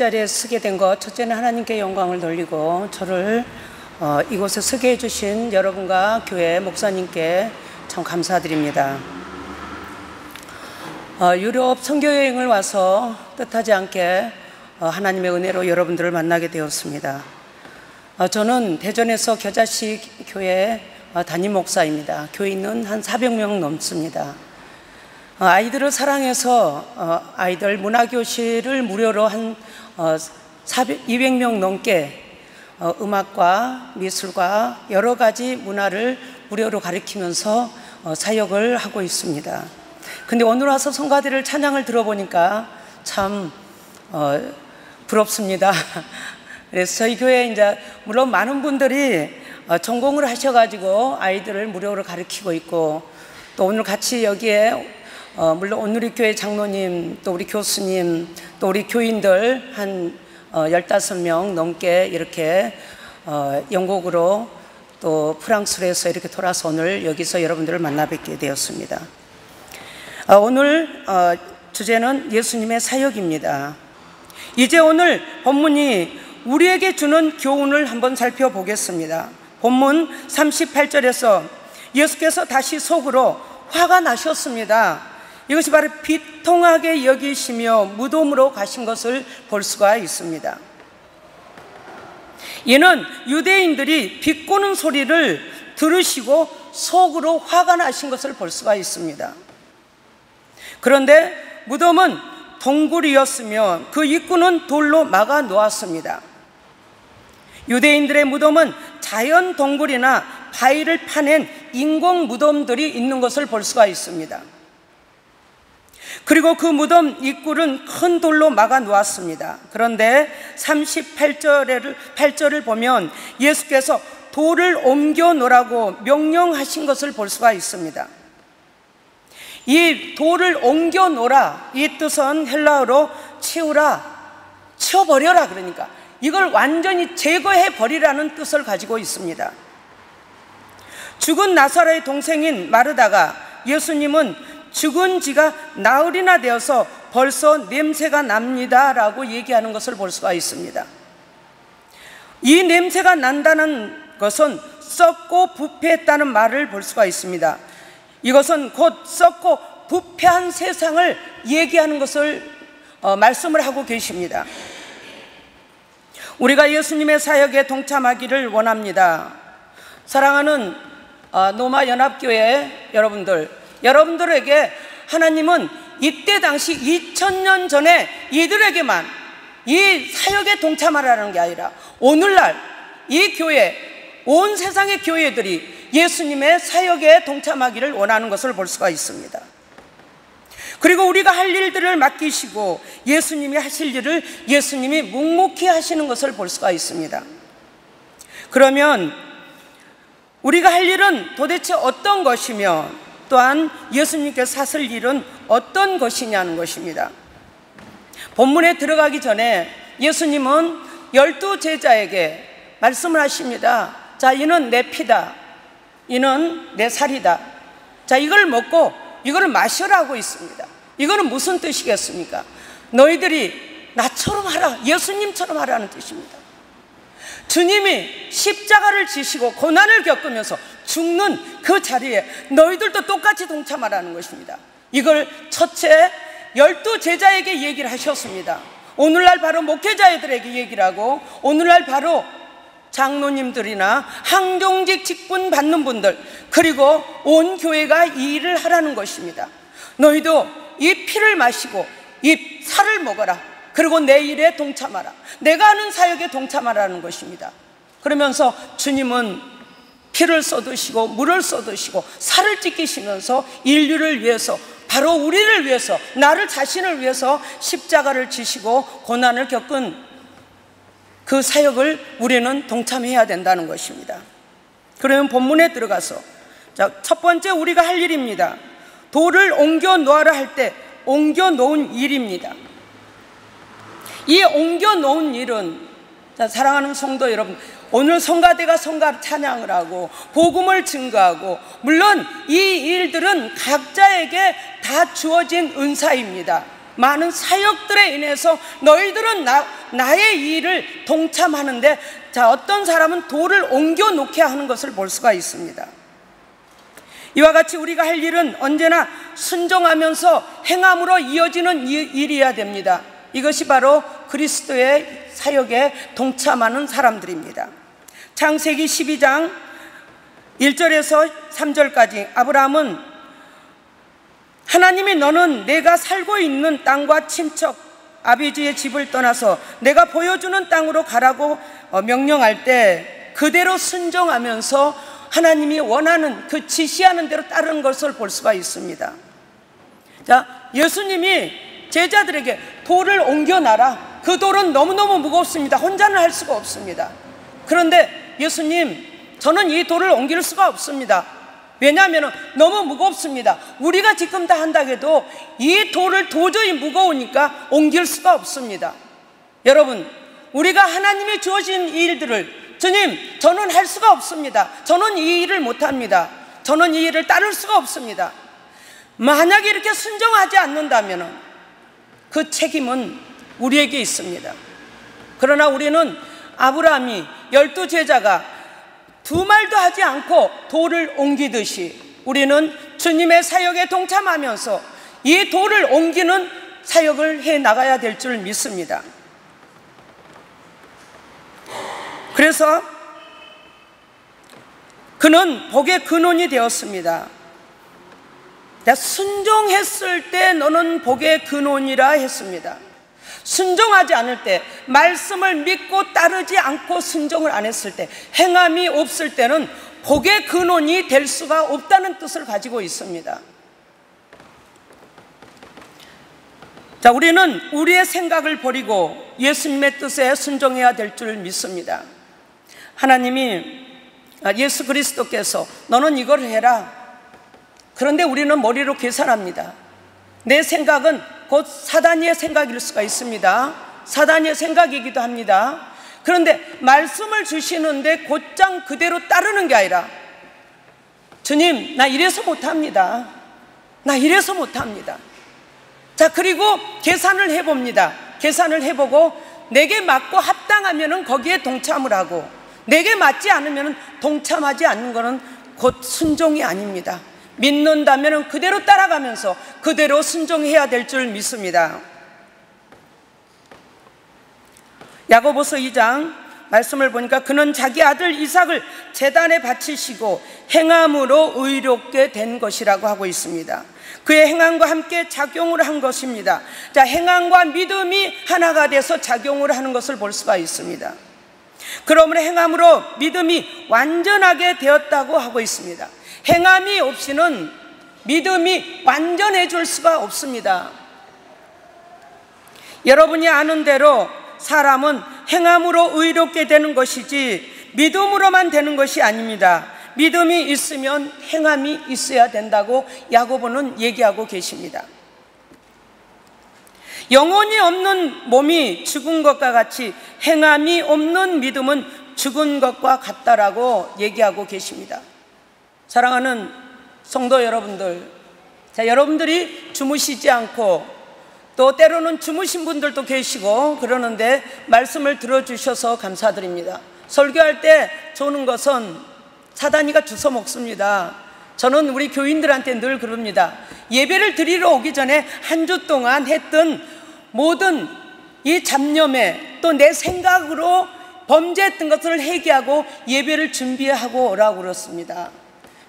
자리에 서게 된 것, 첫째는 하나님께 영광을 돌리고 저를 이곳에 서게 해주신 여러분과 교회 목사님께 참 감사드립니다. 유럽 선교여행을 와서 뜻하지 않게 하나님의 은혜로 여러분들을 만나게 되었습니다. 저는 대전에서 겨자식 교회 담임 목사입니다. 교인은 한 400명 넘습니다. 아이들을 사랑해서 아이들 문화교실을 무료로 한 200명 넘게 음악과 미술과 여러 가지 문화를 무료로 가르치면서 사역을 하고 있습니다. 근데 오늘 와서 성가대를 찬양을 들어보니까 참 부럽습니다. 그래서 저희 교회에 이제 물론 많은 분들이 전공을 하셔가지고 아이들을 무료로 가르치고 있고, 또 오늘 같이 여기에 물론 오늘의 교회 장로님, 또 우리 교수님, 또 우리 교인들 한 15명 넘게 이렇게 영국으로 또 프랑스로 해서 이렇게 돌아서 오늘 여기서 여러분들을 만나 뵙게 되었습니다. 오늘 주제는 예수님의 사역입니다. 이제 오늘 본문이 우리에게 주는 교훈을 한번 살펴보겠습니다. 본문 38절에서 예수께서 다시 속으로 화가 나셨습니다. 이것이 바로 비통하게 여기시며 무덤으로 가신 것을 볼 수가 있습니다. 이는 유대인들이 비꼬는 소리를 들으시고 속으로 화가 나신 것을 볼 수가 있습니다. 그런데 무덤은 동굴이었으며 그 입구는 돌로 막아 놓았습니다. 유대인들의 무덤은 자연 동굴이나 바위를 파낸 인공 무덤들이 있는 것을 볼 수가 있습니다. 그리고 그 무덤 입구는 큰 돌로 막아 놓았습니다. 그런데 38절을 보면 예수께서 돌을 옮겨 놓으라고 명령하신 것을 볼 수가 있습니다. 이 돌을 옮겨 놓으라, 이 뜻은 헬라어로 치우라, 치워버려라, 그러니까 이걸 완전히 제거해 버리라는 뜻을 가지고 있습니다. 죽은 나사로의 동생인 마르다가 예수님은 죽은 지가 나흘이나 되어서 벌써 냄새가 납니다 라고 얘기하는 것을 볼 수가 있습니다. 이 냄새가 난다는 것은 썩고 부패했다는 말을 볼 수가 있습니다. 이것은 곧 썩고 부패한 세상을 얘기하는 것을 말씀을 하고 계십니다. 우리가 예수님의 사역에 동참하기를 원합니다. 사랑하는 노마연합교회 여러분들에게 하나님은 이때 당시 2000년 전에 이들에게만 이 사역에 동참하라는 게 아니라 오늘날 이 교회, 온 세상의 교회들이 예수님의 사역에 동참하기를 원하는 것을 볼 수가 있습니다. 그리고 우리가 할 일들을 맡기시고 예수님이 하실 일을 예수님이 묵묵히 하시는 것을 볼 수가 있습니다. 그러면 우리가 할 일은 도대체 어떤 것이며 또한 예수님께서 하실 일은 어떤 것이냐는 것입니다. 본문에 들어가기 전에 예수님은 12 제자에게 말씀을 하십니다. 자, 이는 내 피다, 이는 내 살이다. 자, 이걸 먹고 이걸 마셔라고 있습니다. 이거는 무슨 뜻이겠습니까? 너희들이 나처럼 하라, 예수님처럼 하라는 뜻입니다. 주님이 십자가를 지시고 고난을 겪으면서 죽는 그 자리에 너희들도 똑같이 동참하라는 것입니다. 이걸 첫째 12 제자에게 얘기를 하셨습니다. 오늘날 바로 목회자들에게 얘기를 하고 오늘날 바로 장로님들이나 항정직 직분 받는 분들, 그리고 온 교회가 이 일을 하라는 것입니다. 너희도 이 피를 마시고 이 살을 먹어라. 그리고 내 일에 동참하라. 내가 하는 사역에 동참하라는 것입니다. 그러면서 주님은 피를 쏟으시고 물을 쏟으시고 살을 찢기시면서 인류를 위해서, 바로 우리를 위해서, 나를 자신을 위해서 십자가를 지시고 고난을 겪은 그 사역을 우리는 동참해야 된다는 것입니다. 그러면 본문에 들어가서 첫 번째 우리가 할 일입니다. 돌을 옮겨 놓아라 할 때 옮겨 놓은 일입니다. 이 옮겨 놓은 일은, 사랑하는 성도 여러분, 오늘 성가대가 성가 찬양을 하고 복음을 증거하고, 물론 이 일들은 각자에게 다 주어진 은사입니다. 많은 사역들에 인해서 너희들은 나의 이 일을 동참하는데, 자, 어떤 사람은 돌을 옮겨 놓게 하는 것을 볼 수가 있습니다. 이와 같이 우리가 할 일은 언제나 순종하면서 행함으로 이어지는 일이어야 됩니다. 이것이 바로 그리스도의 사역에 동참하는 사람들입니다. 창세기 12장 1절에서 3절까지 아브라함은 하나님이 너는 내가 살고 있는 땅과 친척 아비지의 집을 떠나서 내가 보여주는 땅으로 가라고 명령할 때 그대로 순종하면서 하나님이 원하는 그 지시하는 대로 따르는 것을 볼 수가 있습니다. 자, 예수님이 제자들에게 돌을 옮겨놔라. 그 돌은 너무너무 무겁습니다. 혼자는 할 수가 없습니다. 그런데 예수님, 저는 이 돌을 옮길 수가 없습니다. 왜냐하면 너무 무겁습니다. 우리가 지금 다 한다고 해도 이 돌을 도저히 무거우니까 옮길 수가 없습니다. 여러분, 우리가 하나님이 주어진 일들을 주님, 저는 할 수가 없습니다. 저는 이 일을 못합니다. 저는 이 일을 따를 수가 없습니다. 만약에 이렇게 순종하지 않는다면 그 책임은 우리에게 있습니다. 그러나 우리는 아브라함이 12제자가 두 말도 하지 않고 돌을 옮기듯이 우리는 주님의 사역에 동참하면서 이 돌을 옮기는 사역을 해 나가야 될 줄 믿습니다. 그래서 그는 복의 근원이 되었습니다. 순종했을 때 너는 복의 근원이라 했습니다. 순종하지 않을 때, 말씀을 믿고 따르지 않고 순종을 안 했을 때, 행함이 없을 때는 복의 근원이 될 수가 없다는 뜻을 가지고 있습니다. 자, 우리는 우리의 생각을 버리고 예수님의 뜻에 순종해야 될 줄 믿습니다. 하나님이 예수 그리스도께서 너는 이걸 해라. 그런데 우리는 머리로 계산합니다. 내 생각은 곧 사단의 생각일 수가 있습니다. 사단의 생각이기도 합니다. 그런데 말씀을 주시는데 곧장 그대로 따르는 게 아니라 주님, 나 이래서 못합니다. 나 이래서 못합니다. 자, 그리고 계산을 해봅니다. 계산을 해보고 내게 맞고 합당하면 거기에 동참을 하고 내게 맞지 않으면 동참하지 않는 것은 곧 순종이 아닙니다. 믿는다면 그대로 따라가면서 그대로 순종해야 될 줄 믿습니다. 야고보서 2장 말씀을 보니까 그는 자기 아들 이삭을 제단에 바치시고 행함으로 의롭게 된 것이라고 하고 있습니다. 그의 행함과 함께 작용을 한 것입니다. 자, 행함과 믿음이 하나가 돼서 작용을 하는 것을 볼 수가 있습니다. 그러므로 행함으로 믿음이 완전하게 되었다고 하고 있습니다. 행함이 없이는 믿음이 완전해질 수가 없습니다. 여러분이 아는 대로 사람은 행함으로 의롭게 되는 것이지 믿음으로만 되는 것이 아닙니다. 믿음이 있으면 행함이 있어야 된다고 야고보는 얘기하고 계십니다. 영혼이 없는 몸이 죽은 것과 같이 행함이 없는 믿음은 죽은 것과 같다라고 얘기하고 계십니다. 사랑하는 성도 여러분들, 자, 여러분들이 주무시지 않고 또 때로는 주무신 분들도 계시고 그러는데 말씀을 들어주셔서 감사드립니다. 설교할 때 좋은 것은 사단이가 주워 먹습니다. 저는 우리 교인들한테 늘 그럽니다. 예배를 드리러 오기 전에 한 주 동안 했던 모든 이 잡념에 또 내 생각으로 범죄했던 것을 회개하고 예배를 준비하고 오라고 그렇습니다.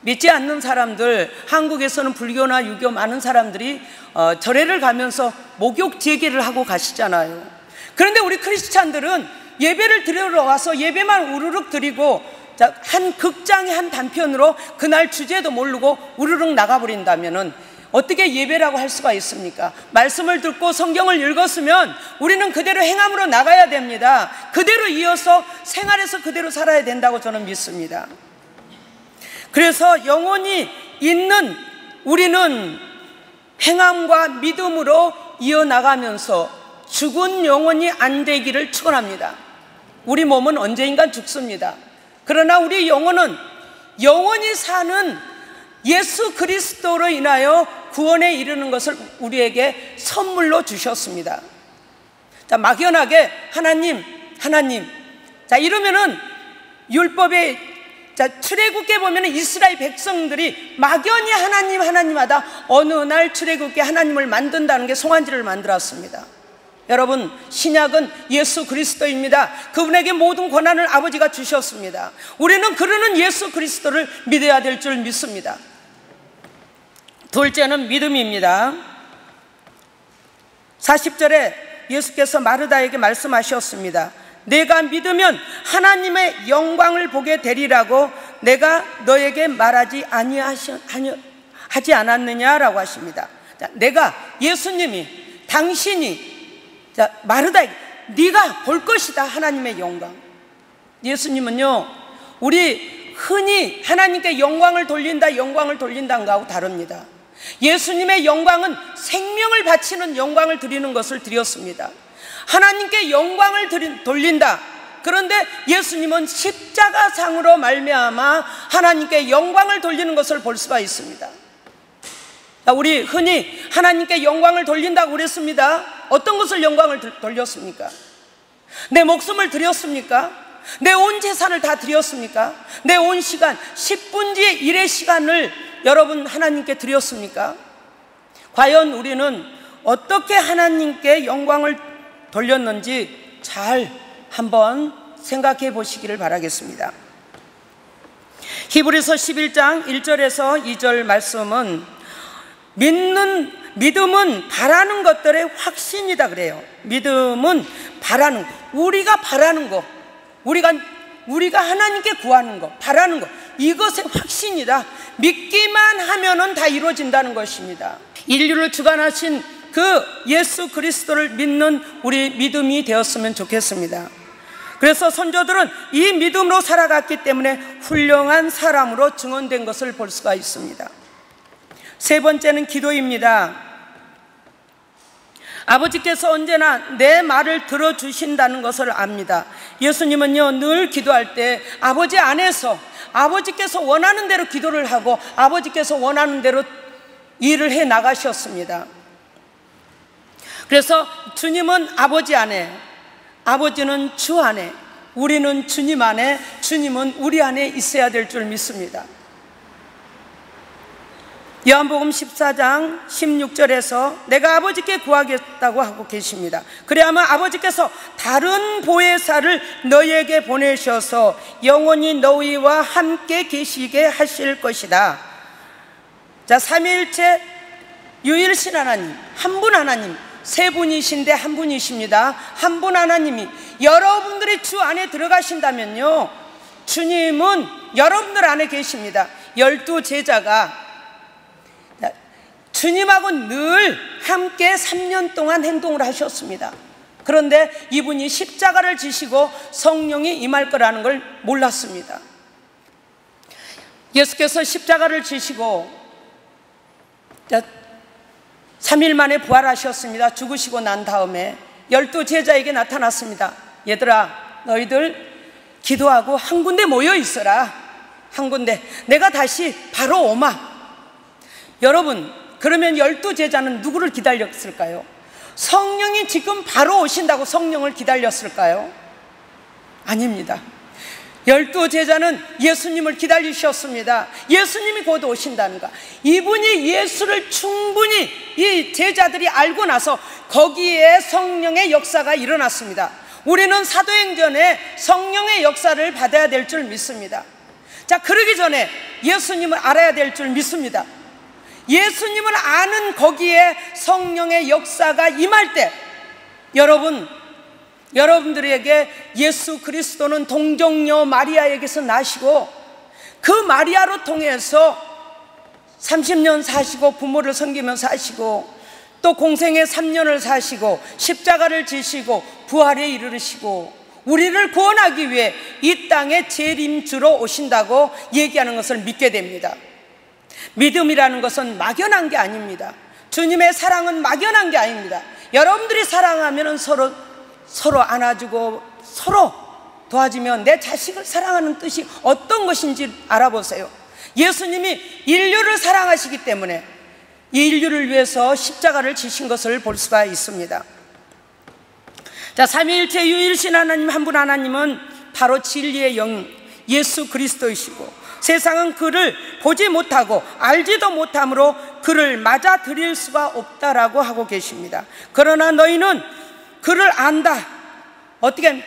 믿지 않는 사람들, 한국에서는 불교나 유교 많은 사람들이 절에를 가면서 목욕 재개를 하고 가시잖아요. 그런데 우리 크리스찬들은 예배를 드리러 와서 예배만 우르륵 드리고 한 극장의 한 단편으로 그날 주제도 모르고 우르륵 나가버린다면은 어떻게 예배라고 할 수가 있습니까? 말씀을 듣고 성경을 읽었으면 우리는 그대로 행함으로 나가야 됩니다. 그대로 이어서 생활에서 그대로 살아야 된다고 저는 믿습니다. 그래서 영혼이 있는 우리는 행함과 믿음으로 이어나가면서 죽은 영혼이 안 되기를 축원합니다. 우리 몸은 언젠가 죽습니다. 그러나 우리 영혼은 영원히 사는 예수 그리스도로 인하여 구원에 이르는 것을 우리에게 선물로 주셨습니다. 자, 막연하게 하나님 자, 이러면은 율법의, 자, 출애굽기에 보면은 이스라엘 백성들이 막연히 하나님 하다 어느 날 출애굽기에 하나님을 만든다는 게 송아지를 만들었습니다. 여러분, 신약은 예수 그리스도입니다. 그분에게 모든 권한을 아버지가 주셨습니다. 우리는 그러는 예수 그리스도를 믿어야 될 줄 믿습니다. 둘째는 믿음입니다. 40절에 예수께서 마르다에게 말씀하셨습니다. 내가 믿으면 하나님의 영광을 보게 되리라고 내가 너에게 말하지 하지 않았느냐라고 하십니다. 자, 내가, 예수님이, 당신이, 자, 마르다에게 네가 볼 것이다, 하나님의 영광. 예수님은요, 우리 흔히 하나님께 영광을 돌린다는 거하고 다릅니다. 예수님의 영광은 생명을 바치는 영광을 드리는 것을 드렸습니다. 하나님께 영광을 돌린다. 그런데 예수님은 십자가상으로 말미암아 하나님께 영광을 돌리는 것을 볼 수가 있습니다. 우리 흔히 하나님께 영광을 돌린다고 그랬습니다. 어떤 것을 영광을 돌렸습니까? 내 목숨을 드렸습니까? 내 온 재산을 다 드렸습니까? 내 온 시간, 10분의 1의 시간을 여러분 하나님께 드렸습니까? 과연 우리는 어떻게 하나님께 영광을 돌렸는지 잘 한번 생각해 보시기를 바라겠습니다. 히브리서 11장 1절에서 2절 말씀은 믿음은 바라는 것들의 확신이다 그래요. 믿음은 바라는 거, 우리가 바라는 거, 우리가 하나님께 구하는 거, 바라는 거, 이것의 확신이다. 믿기만 하면은 다 이루어진다는 것입니다. 인류를 주관하신 그 예수 그리스도를 믿는 우리 믿음이 되었으면 좋겠습니다. 그래서 선조들은 이 믿음으로 살아갔기 때문에 훌륭한 사람으로 증언된 것을 볼 수가 있습니다. 세 번째는 기도입니다. 아버지께서 언제나 내 말을 들어주신다는 것을 압니다. 예수님은요, 늘 기도할 때 아버지 안에서 아버지께서 원하는 대로 기도를 하고 아버지께서 원하는 대로 일을 해 나가셨습니다. 그래서 주님은 아버지 안에, 아버지는 주 안에, 우리는 주님 안에, 주님은 우리 안에 있어야 될 줄 믿습니다. 요한복음 14장 16절에서 내가 아버지께 구하겠다고 하고 계십니다. 그래야만 아버지께서 다른 보혜사를 너희에게 보내셔서 영원히 너희와 함께 계시게 하실 것이다. 자, 삼위일체 유일신 하나님, 한 분 하나님, 세 분이신데 한 분이십니다. 한 분 하나님이 여러분들이 주 안에 들어가신다면요, 주님은 여러분들 안에 계십니다. 12 제자가 주님하고 늘 함께 3년 동안 행동을 하셨습니다. 그런데 이분이 십자가를 지시고 성령이 임할 거라는 걸 몰랐습니다. 예수께서 십자가를 지시고 3일 만에 부활하셨습니다. 죽으시고 난 다음에 12 제자에게 나타났습니다. 얘들아, 너희들 기도하고 한 군데 모여 있어라. 한 군데. 내가 다시 바로 오마. 여러분, 그러면 12 제자는 누구를 기다렸을까요? 성령이 지금 바로 오신다고 성령을 기다렸을까요? 아닙니다. 12 제자는 예수님을 기다리셨습니다. 예수님이 곧 오신다는가. 이분이 예수를 충분히 이 제자들이 알고 나서 거기에 성령의 역사가 일어났습니다. 우리는 사도행전에 성령의 역사를 받아야 될 줄 믿습니다. 자, 그러기 전에 예수님을 알아야 될 줄 믿습니다. 예수님을 아는 거기에 성령의 역사가 임할 때 여러분들에게 예수 그리스도는 동정녀 마리아에게서 나시고 그 마리아로 통해서 30년 사시고 부모를 섬기면서 사시고 또 공생의 3년을 사시고 십자가를 지시고 부활에 이르르시고 우리를 구원하기 위해 이 땅에 재림주로 오신다고 얘기하는 것을 믿게 됩니다. 믿음이라는 것은 막연한 게 아닙니다. 주님의 사랑은 막연한 게 아닙니다. 여러분들이 사랑하면 서로 안아주고 서로 도와주면 내 자식을 사랑하는 뜻이 어떤 것인지 알아보세요. 예수님이 인류를 사랑하시기 때문에 이 인류를 위해서 십자가를 지신 것을 볼 수가 있습니다. 자, 삼위일체 유일신 하나님 한 분 하나님은 바로 진리의 영 예수 그리스도이시고, 세상은 그를 보지 못하고 알지도 못하므로 그를 맞아들일 수가 없다라고 하고 계십니다. 그러나 너희는 그를 안다. 어떻게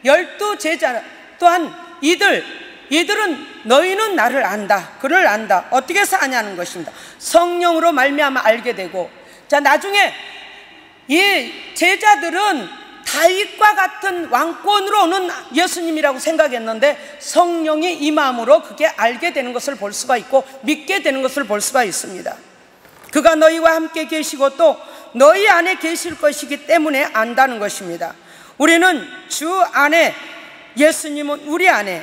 12제자 또한 이들은 너희는 나를 안다, 그를 안다. 어떻게 해서 아냐는 것입니다. 성령으로 말미암아 알게 되고, 자, 나중에 이 제자들은 다윗과 같은 왕권으로 오는 예수님이라고 생각했는데 성령이 임함으로 그게 알게 되는 것을 볼 수가 있고 믿게 되는 것을 볼 수가 있습니다. 그가 너희와 함께 계시고 또 너희 안에 계실 것이기 때문에 안다는 것입니다. 우리는 주 안에, 예수님은 우리 안에,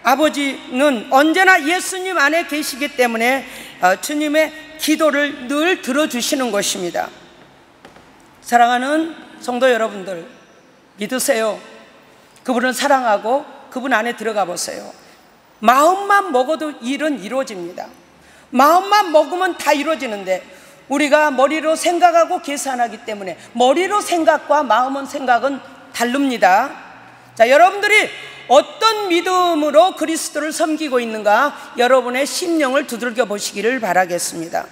아버지는 언제나 예수님 안에 계시기 때문에 주님의 기도를 늘 들어주시는 것입니다. 사랑하는 성도 여러분들, 믿으세요. 그분을 사랑하고 그분 안에 들어가 보세요. 마음만 먹어도 일은 이루어집니다. 마음만 먹으면 다 이루어지는데 우리가 머리로 생각하고 계산하기 때문에 머리로 생각과 마음은 생각은 다릅니다. 자, 여러분들이 어떤 믿음으로 그리스도를 섬기고 있는가 여러분의 심령을 두들겨 보시기를 바라겠습니다.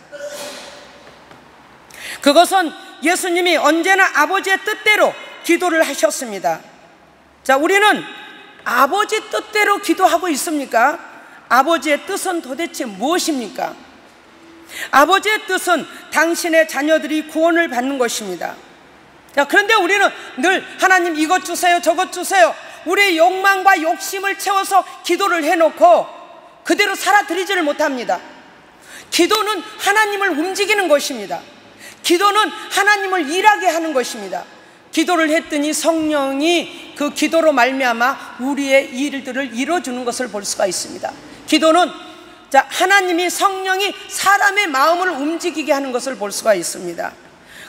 그것은 예수님이 언제나 아버지의 뜻대로 기도를 하셨습니다. 자, 우리는 아버지 뜻대로 기도하고 있습니까? 아버지의 뜻은 도대체 무엇입니까? 아버지의 뜻은 당신의 자녀들이 구원을 받는 것입니다. 자, 그런데 우리는 늘 하나님 이것 주세요, 저것 주세요, 우리의 욕망과 욕심을 채워서 기도를 해놓고 그대로 살아드리지를 못합니다. 기도는 하나님을 움직이는 것입니다. 기도는 하나님을 일하게 하는 것입니다. 기도를 했더니 성령이 그 기도로 말미암아 우리의 일들을 이루어주는 것을 볼 수가 있습니다. 기도는, 자, 하나님이, 성령이 사람의 마음을 움직이게 하는 것을 볼 수가 있습니다.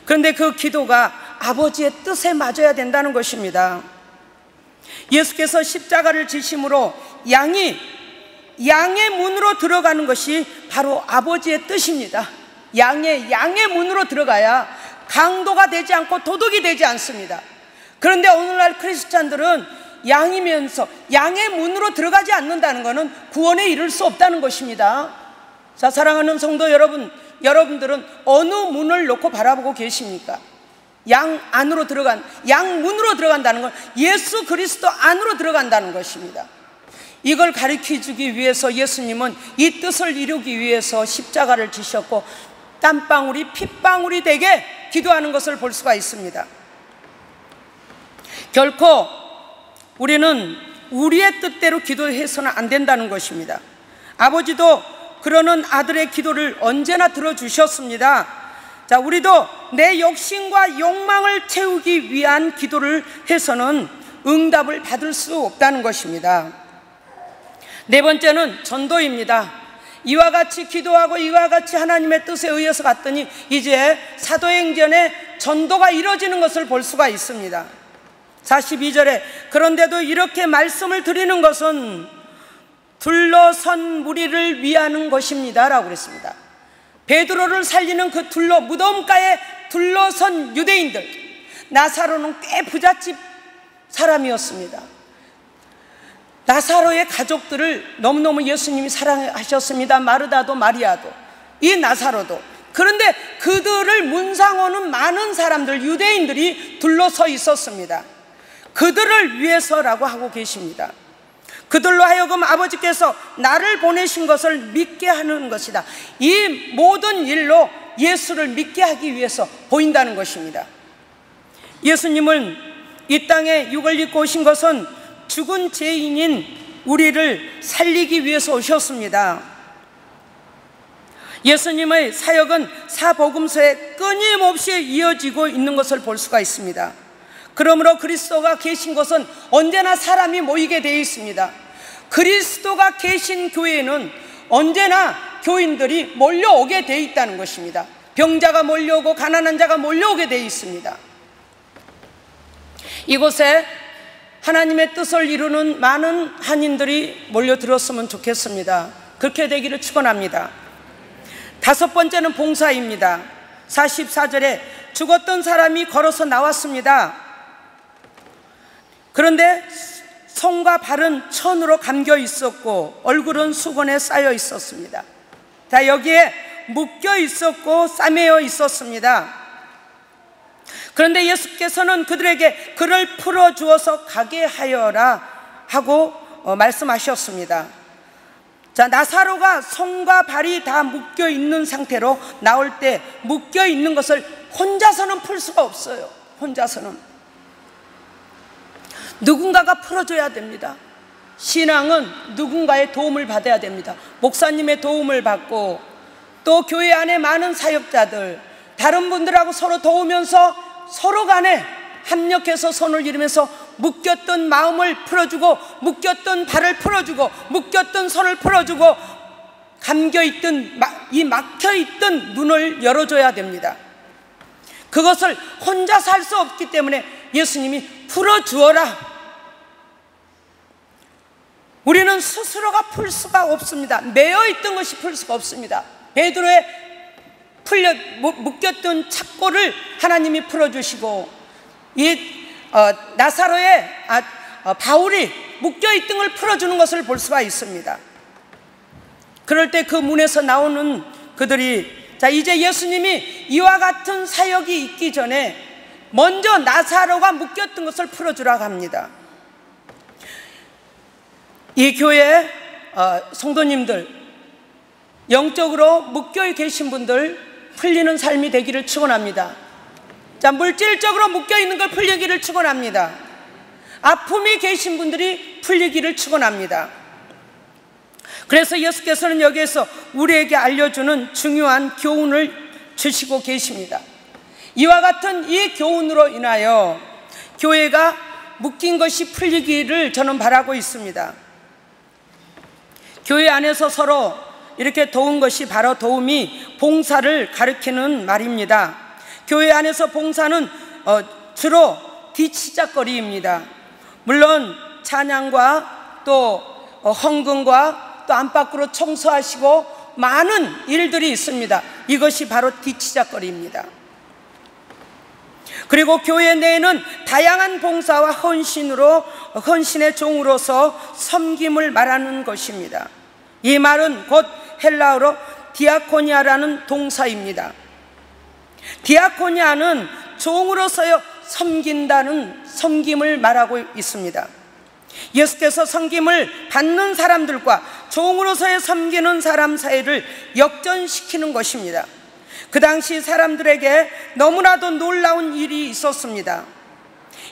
그런데 그 기도가 아버지의 뜻에 맞아야 된다는 것입니다. 예수께서 십자가를 지심으로 양의 문으로 들어가는 것이 바로 아버지의 뜻입니다. 양의 문으로 들어가야 강도가 되지 않고 도둑이 되지 않습니다. 그런데 오늘날 크리스찬들은 양이면서 양의 문으로 들어가지 않는다는 것은 구원에 이를 수 없다는 것입니다. 자, 사랑하는 성도 여러분, 여러분들은 어느 문을 놓고 바라보고 계십니까? 양 문으로 들어간다는 건 예수 그리스도 안으로 들어간다는 것입니다. 이걸 가르쳐주기 위해서 예수님은 이 뜻을 이루기 위해서 십자가를 지셨고 땀방울이 핏방울이 되게 기도하는 것을 볼 수가 있습니다. 결코 우리는 우리의 뜻대로 기도해서는 안 된다는 것입니다. 아버지도 그러는 아들의 기도를 언제나 들어주셨습니다. 자, 우리도 내 욕심과 욕망을 채우기 위한 기도를 해서는 응답을 받을 수 없다는 것입니다. 네 번째는 전도입니다. 이와 같이 기도하고 이와 같이 하나님의 뜻에 의해서 갔더니 이제 사도행전에 전도가 이루어지는 것을 볼 수가 있습니다. 42절에 그런데도 이렇게 말씀을 드리는 것은 둘러선 무리를 위하는 것입니다 라고 그랬습니다. 베드로를 살리는 그 무덤가에 둘러선 유대인들, 나사로는 꽤 부잣집 사람이었습니다. 나사로의 가족들을 너무너무 예수님이 사랑하셨습니다. 마르다도 마리아도, 이 나사로도. 그런데 그들을 문상오는 많은 사람들, 유대인들이 둘러서 있었습니다. 그들을 위해서라고 하고 계십니다. 그들로 하여금 아버지께서 나를 보내신 것을 믿게 하는 것이다. 이 모든 일로 예수를 믿게 하기 위해서 보인다는 것입니다. 예수님은 이 땅에 육을 입고 오신 것은 죽은 죄인인 우리를 살리기 위해서 오셨습니다. 예수님의 사역은 사복음서에 끊임없이 이어지고 있는 것을 볼 수가 있습니다. 그러므로 그리스도가 계신 곳은 언제나 사람이 모이게 되어 있습니다. 그리스도가 계신 교회는 언제나 교인들이 몰려오게 되어 있다는 것입니다. 병자가 몰려오고 가난한 자가 몰려오게 되어 있습니다. 이곳에 하나님의 뜻을 이루는 많은 한인들이 몰려들었으면 좋겠습니다. 그렇게 되기를 축원합니다. 다섯 번째는 봉사입니다. 44절에 죽었던 사람이 걸어서 나왔습니다. 그런데 손과 발은 천으로 감겨 있었고 얼굴은 수건에 쌓여 있었습니다. 자, 여기에 묶여 있었고 싸매어 있었습니다. 그런데 예수께서는 그들에게 그를 풀어주어서 가게 하여라 하고 말씀하셨습니다. 자, 나사로가 손과 발이 다 묶여 있는 상태로 나올 때 묶여 있는 것을 혼자서는 풀 수가 없어요. 혼자서는 누군가가 풀어줘야 됩니다. 신앙은 누군가의 도움을 받아야 됩니다. 목사님의 도움을 받고, 또 교회 안에 많은 사역자들, 다른 분들하고 서로 도우면서 서로 간에 합력해서 손을 이루면서 묶였던 마음을 풀어주고, 묶였던 발을 풀어주고, 묶였던 손을 풀어주고, 감겨있던 이 막혀있던 눈을 열어줘야 됩니다. 그것을 혼자서 할 수 없기 때문에 예수님이 풀어주어라. 우리는 스스로가 풀 수가 없습니다. 매여있던 것이 풀 수가 없습니다. 베드로의 묶였던 착고를 하나님이 풀어주시고, 나사로의 바울이 묶여있던 걸 풀어주는 것을 볼 수가 있습니다. 그럴 때 그 문에서 나오는 그들이, 자, 이제 예수님이 이와 같은 사역이 있기 전에 먼저 나사로가 묶였던 것을 풀어주라고 합니다. 이 교회 성도님들, 영적으로 묶여 계신 분들 풀리는 삶이 되기를 축원합니다. 자, 물질적으로 묶여있는 걸 풀리기를 축원합니다. 아픔이 계신 분들이 풀리기를 축원합니다. 그래서 예수께서는 여기에서 우리에게 알려주는 중요한 교훈을 주시고 계십니다. 이와 같은 이 교훈으로 인하여 교회가 묶인 것이 풀리기를 저는 바라고 있습니다. 교회 안에서 서로 이렇게 도운 것이 바로 도움이 봉사를 가리키는 말입니다. 교회 안에서 봉사는 주로 뒤치작거리입니다. 물론 찬양과 또 헌금과 또 안팎으로 청소하시고 많은 일들이 있습니다. 이것이 바로 뒤치작거리입니다. 그리고 교회 내에는 다양한 봉사와 헌신의 종으로서 섬김을 말하는 것입니다. 이 말은 곧 헬라어로 디아코니아라는 동사입니다. 디아코니아는 종으로서요 섬긴다는 섬김을 말하고 있습니다. 예수께서 섬김을 받는 사람들과 종으로서의 섬기는 사람 사이를 역전시키는 것입니다. 그 당시 사람들에게 너무나도 놀라운 일이 있었습니다.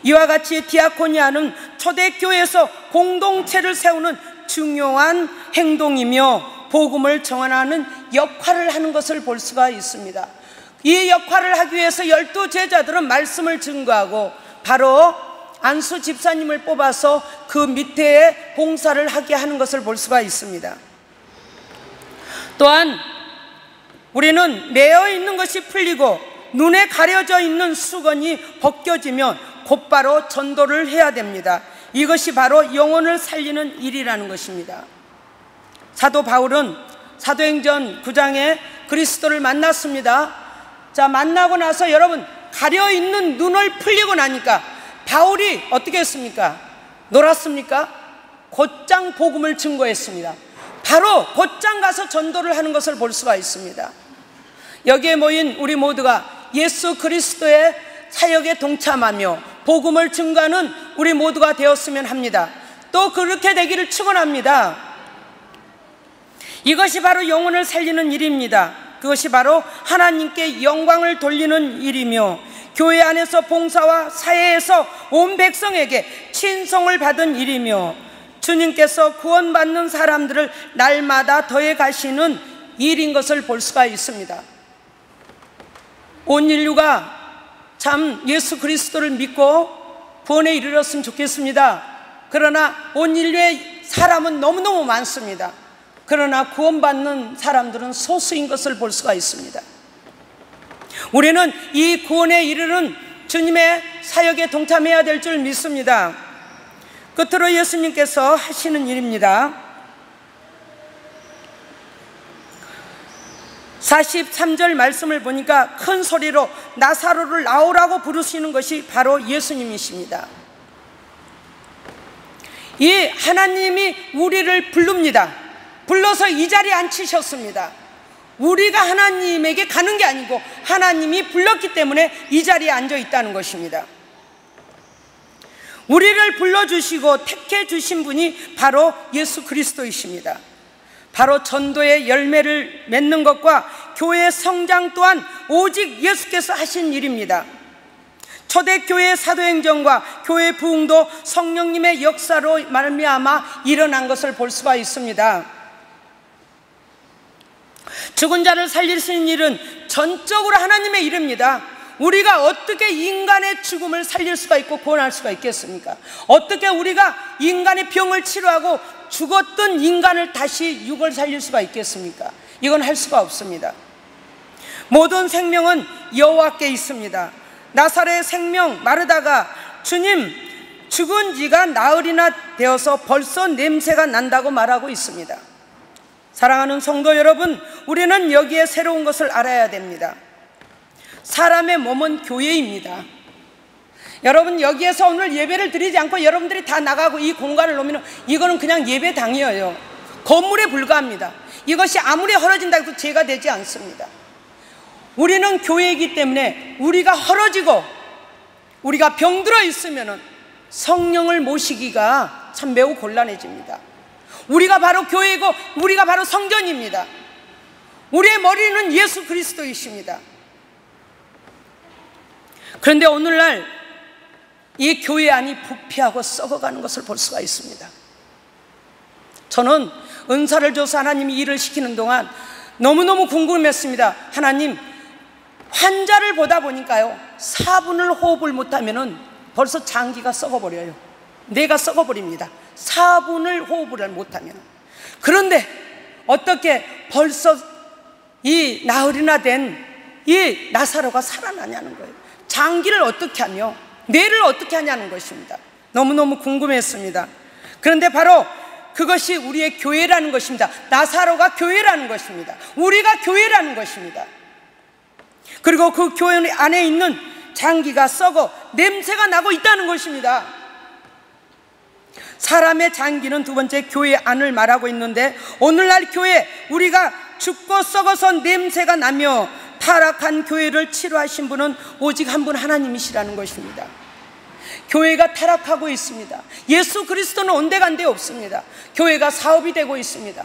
이와 같이 디아코니아는 초대교회에서 공동체를 세우는 중요한 행동이며 복음을 전하는 역할을 하는 것을 볼 수가 있습니다. 이 역할을 하기 위해서 12 제자들은 말씀을 증거하고 바로 안수 집사님을 뽑아서 그 밑에 봉사를 하게 하는 것을 볼 수가 있습니다. 또한 우리는 매여 있는 것이 풀리고 눈에 가려져 있는 수건이 벗겨지면 곧바로 전도를 해야 됩니다. 이것이 바로 영혼을 살리는 일이라는 것입니다. 사도 바울은 사도행전 9장에 그리스도를 만났습니다. 자, 만나고 나서 여러분 가려있는 눈을 풀리고 나니까 바울이 어떻게 했습니까? 놀았습니까? 곧장 복음을 증거했습니다. 바로 곧장 가서 전도를 하는 것을 볼 수가 있습니다. 여기에 모인 우리 모두가 예수 그리스도의 사역에 동참하며 복음을 증거하는 우리 모두가 되었으면 합니다. 또 그렇게 되기를 축원합니다. 이것이 바로 영혼을 살리는 일입니다. 그것이 바로 하나님께 영광을 돌리는 일이며 교회 안에서 봉사와 사회에서 온 백성에게 친송을 받은 일이며 주님께서 구원받는 사람들을 날마다 더해 가시는 일인 것을 볼 수가 있습니다. 온 인류가 참 예수 그리스도를 믿고 구원에 이르렀으면 좋겠습니다. 그러나 온 인류의 사람은 너무너무 많습니다. 그러나 구원받는 사람들은 소수인 것을 볼 수가 있습니다. 우리는 이 구원에 이르는 주님의 사역에 동참해야 될 줄 믿습니다. 끝으로 예수님께서 하시는 일입니다. 43절 말씀을 보니까 큰 소리로 나사로를 나오라고 부르시는 것이 바로 예수님이십니다. 이 하나님이 우리를 부릅니다. 불러서 이 자리에 앉히셨습니다. 우리가 하나님에게 가는 게 아니고 하나님이 불렀기 때문에 이 자리에 앉아 있다는 것입니다. 우리를 불러주시고 택해 주신 분이 바로 예수 그리스도이십니다. 바로 전도의 열매를 맺는 것과 교회의 성장 또한 오직 예수께서 하신 일입니다. 초대교회의 사도행전과 교회 부흥도 성령님의 역사로 말미암아 일어난 것을 볼 수가 있습니다. 죽은 자를 살리시는 일은 전적으로 하나님의 일입니다. 우리가 어떻게 인간의 죽음을 살릴 수가 있고 구원할 수가 있겠습니까? 어떻게 우리가 인간의 병을 치료하고 죽었던 인간을 다시 육을 살릴 수가 있겠습니까? 이건 할 수가 없습니다. 모든 생명은 여호와께 있습니다. 나사렛의 생명 마르다가 주님, 죽은 지가 나흘이나 되어서 벌써 냄새가 난다고 말하고 있습니다. 사랑하는 성도 여러분, 우리는 여기에 새로운 것을 알아야 됩니다. 사람의 몸은 교회입니다. 여러분, 여기에서 오늘 예배를 드리지 않고 여러분들이 다 나가고 이 공간을 놓으면 이거는 그냥 예배당이에요. 건물에 불과합니다. 이것이 아무리 헐어진다고 해도 죄가 되지 않습니다. 우리는 교회이기 때문에 우리가 헐어지고 우리가 병들어 있으면 성령을 모시기가 참 매우 곤란해집니다. 우리가 바로 교회이고 우리가 바로 성전입니다. 우리의 머리는 예수 그리스도이십니다. 그런데 오늘날 이 교회 안이 부패하고 썩어가는 것을 볼 수가 있습니다. 저는 은사를 줘서 하나님이 일을 시키는 동안 너무너무 궁금했습니다. 하나님, 환자를 보다 보니까요, 4분을 호흡을 못하면 벌써 장기가 썩어버려요. 뇌가 썩어버립니다. 4분을 호흡을 못하면. 그런데 어떻게 벌써 이 나흘이나 된 이 나사로가 살아나냐는 거예요. 장기를 어떻게 하며 뇌를 어떻게 하냐는 것입니다. 너무너무 궁금했습니다. 그런데 바로 그것이 우리의 교회라는 것입니다. 나사로가 교회라는 것입니다. 우리가 교회라는 것입니다. 그리고 그 교회 안에 있는 장기가 썩어 냄새가 나고 있다는 것입니다. 사람의 장기는 두 번째 교회 안을 말하고 있는데, 오늘날 교회, 우리가 죽고 썩어서 냄새가 나며 타락한 교회를 치료하신 분은 오직 한 분, 하나님이시라는 것입니다. 교회가 타락하고 있습니다. 예수 그리스도는 온데간데 없습니다. 교회가 사업이 되고 있습니다.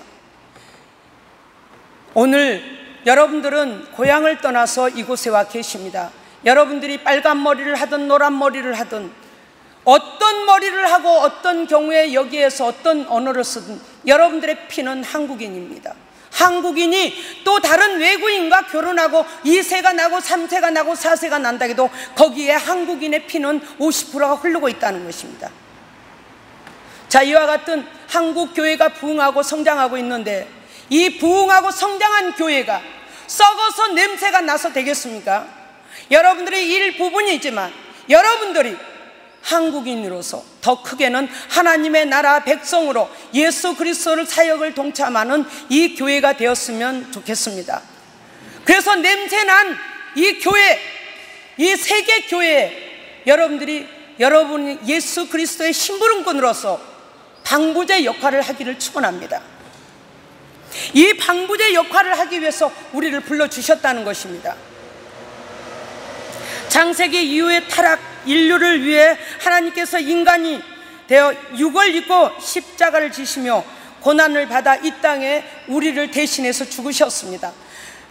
오늘 여러분들은 고향을 떠나서 이곳에 와 계십니다. 여러분들이 빨간 머리를 하든 노란 머리를 하든 어떤 머리를 하고 어떤 경우에 여기에서 어떤 언어를 쓰든 여러분들의 피는 한국인입니다. 한국인이 또 다른 외국인과 결혼하고 2세가 나고 3세가 나고 4세가 난다 해도 거기에 한국인의 피는 50%가 흐르고 있다는 것입니다. 자, 이와 같은 한국 교회가 부흥하고 성장하고 있는데, 이 부흥하고 성장한 교회가 썩어서 냄새가 나서 되겠습니까? 여러분들의 일부분이지만 여러분들이 한국인으로서 더 크게는 하나님의 나라 백성으로 예수 그리스도를 사역을 동참하는 이 교회가 되었으면 좋겠습니다. 그래서 냄새난 이 교회, 이 세계 교회에 여러분이 예수 그리스도의 심부름꾼으로서 방부제 역할을 하기를 축원합니다. 이 방부제 역할을 하기 위해서 우리를 불러주셨다는 것입니다. 창세기 이후의 타락 인류를 위해 하나님께서 인간이 되어 육을 입고 십자가를 지시며 고난을 받아 이 땅에 우리를 대신해서 죽으셨습니다.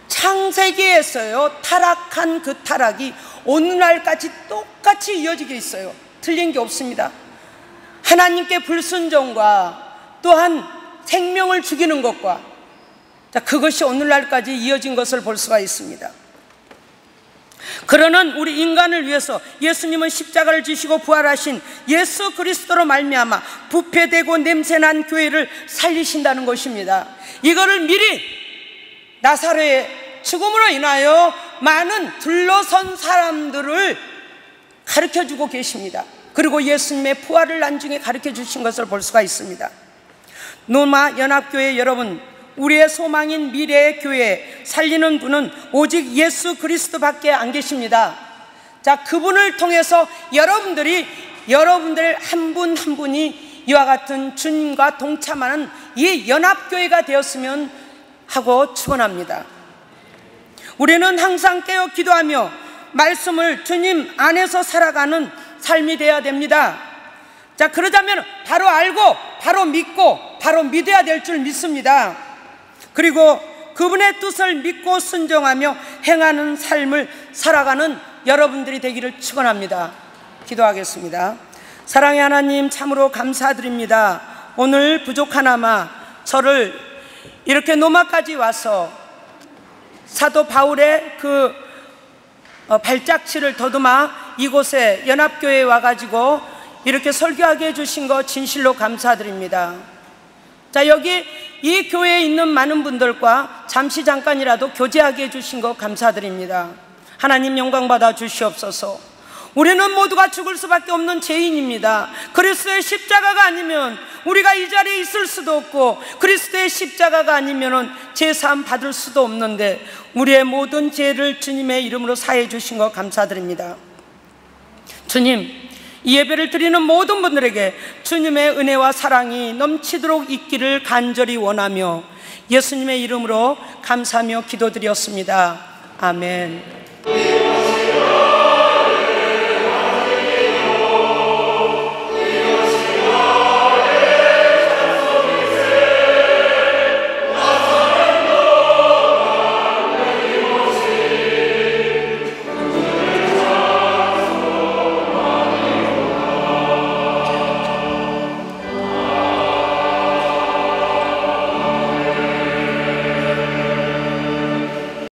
창세기에서요, 타락한 그 타락이 오늘날까지 똑같이 이어지고 있어요. 틀린 게 없습니다. 하나님께 불순종과 또한 생명을 죽이는 것과, 자, 그것이 오늘날까지 이어진 것을 볼 수가 있습니다. 그러는 우리 인간을 위해서 예수님은 십자가를 지시고 부활하신 예수 그리스도로 말미암아 부패되고 냄새난 교회를 살리신다는 것입니다. 이거를 미리 나사로의 죽음으로 인하여 많은 둘러선 사람들을 가르쳐주고 계십니다. 그리고 예수님의 부활을 나중에 가르쳐주신 것을 볼 수가 있습니다. 노마 연합교회 여러분, 우리의 소망인 미래의 교회 살리는 분은 오직 예수 그리스도밖에 안 계십니다. 자, 그분을 통해서 여러분들 한 분 한 분이 이와 같은 주님과 동참하는 이 연합교회가 되었으면 하고 축원합니다. 우리는 항상 깨어 기도하며 말씀을 주님 안에서 살아가는 삶이 되어야 됩니다. 자, 그러자면 바로 알고 바로 믿고 바로 믿어야 될 줄 믿습니다. 그리고 그분의 뜻을 믿고 순종하며 행하는 삶을 살아가는 여러분들이 되기를 축원합니다. 기도하겠습니다. 사랑의 하나님, 참으로 감사드립니다. 오늘 부족하나마 저를 이렇게 노마까지 와서 사도 바울의 그 발자취를 더듬어 이곳에 연합교회에 와가지고 이렇게 설교하게 해주신 거 진실로 감사드립니다. 자, 여기 이 교회에 있는 많은 분들과 잠시 잠깐이라도 교제하게 해주신 거 감사드립니다. 하나님 영광 받아 주시옵소서. 우리는 모두가 죽을 수밖에 없는 죄인입니다. 그리스도의 십자가가 아니면 우리가 이 자리에 있을 수도 없고, 그리스도의 십자가가 아니면 제사함 받을 수도 없는데 우리의 모든 죄를 주님의 이름으로 사해 주신 것 감사드립니다. 주님, 이 예배를 드리는 모든 분들에게 주님의 은혜와 사랑이 넘치도록 있기를 간절히 원하며 예수님의 이름으로 감사하며 기도드렸습니다. 아멘.